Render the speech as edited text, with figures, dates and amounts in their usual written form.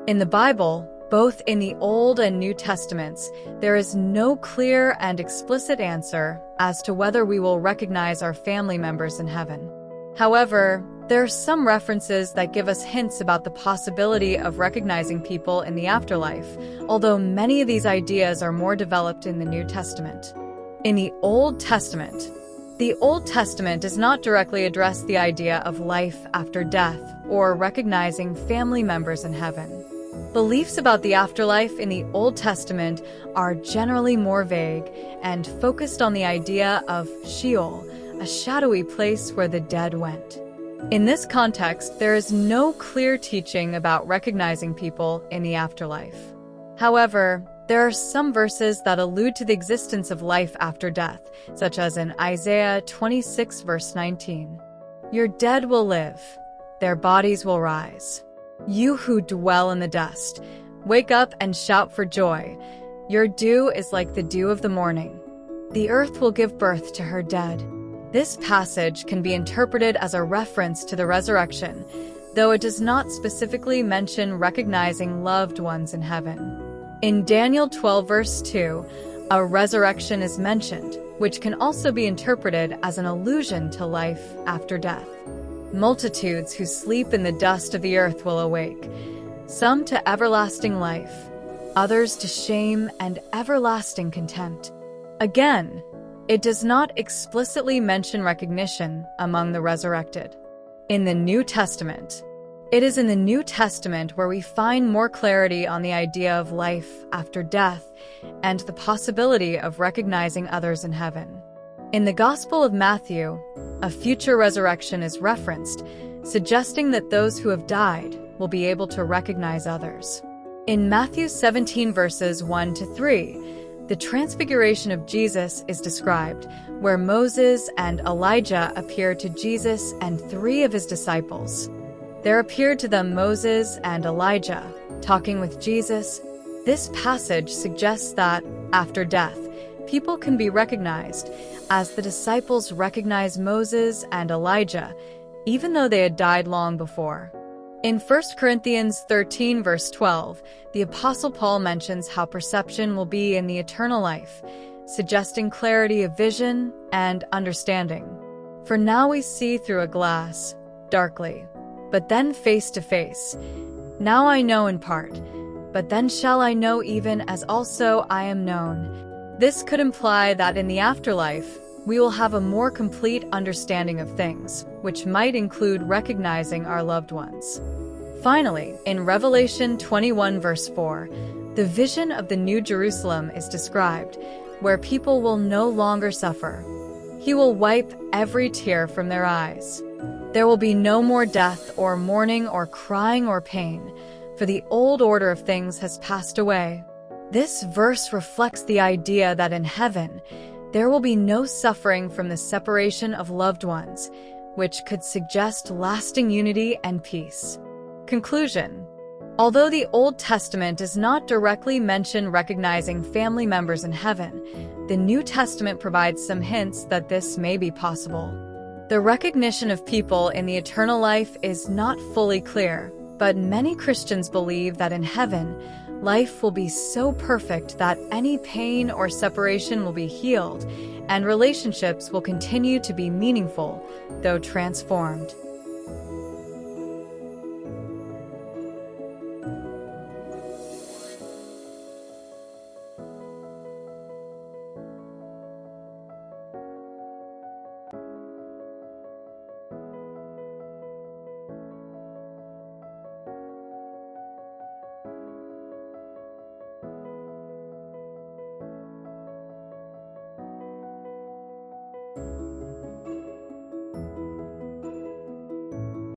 In the Bible, both in the Old and New Testaments, there is no clear and explicit answer as to whether we will recognize our family members in heaven. However, there are some references that give us hints about the possibility of recognizing people in the afterlife, although many of these ideas are more developed in the New Testament. In the Old Testament does not directly address the idea of life after death or recognizing family members in heaven. Beliefs about the afterlife in the Old Testament are generally more vague and focused on the idea of Sheol, a shadowy place where the dead went. In this context, there is no clear teaching about recognizing people in the afterlife. However, there are some verses that allude to the existence of life after death, such as in Isaiah 26 verse 19. Your dead will live, their bodies will rise. You who dwell in the dust, wake up and shout for joy. Your dew is like the dew of the morning. The earth will give birth to her dead. This passage can be interpreted as a reference to the resurrection, though it does not specifically mention recognizing loved ones in heaven. In Daniel 12 verse 2, a resurrection is mentioned, which can also be interpreted as an allusion to life after death. Multitudes who sleep in the dust of the earth will awake, some to everlasting life, others to shame and everlasting contempt. Again, it does not explicitly mention recognition among the resurrected. In the New Testament, it is in the New Testament where we find more clarity on the idea of life after death and the possibility of recognizing others in heaven. In the Gospel of Matthew, a future resurrection is referenced, suggesting that those who have died will be able to recognize others. In Matthew 17 verses 1 to 3, the transfiguration of Jesus is described, where Moses and Elijah appear to Jesus and 3 of his disciples. There appeared to them Moses and Elijah, talking with Jesus. This passage suggests that, after death, people can be recognized, as the disciples recognized Moses and Elijah, even though they had died long before. In 1 Corinthians 13 verse 12, the Apostle Paul mentions how perception will be in the eternal life, suggesting clarity of vision and understanding. For now we see through a glass, darkly, but then face to face. Now I know in part, but then shall I know even as also I am known. This could imply that in the afterlife, we will have a more complete understanding of things, which might include recognizing our loved ones. Finally, in Revelation 21 verse 4, the vision of the New Jerusalem is described, where people will no longer suffer. He will wipe every tear from their eyes. There will be no more death or mourning or crying or pain, for the old order of things has passed away. This verse reflects the idea that in heaven, there will be no suffering from the separation of loved ones, which could suggest lasting unity and peace. Conclusion. Although the Old Testament does not directly mention recognizing family members in heaven, the New Testament provides some hints that this may be possible. The recognition of people in the eternal life is not fully clear, but many Christians believe that in heaven, life will be so perfect that any pain or separation will be healed, and relationships will continue to be meaningful, though transformed.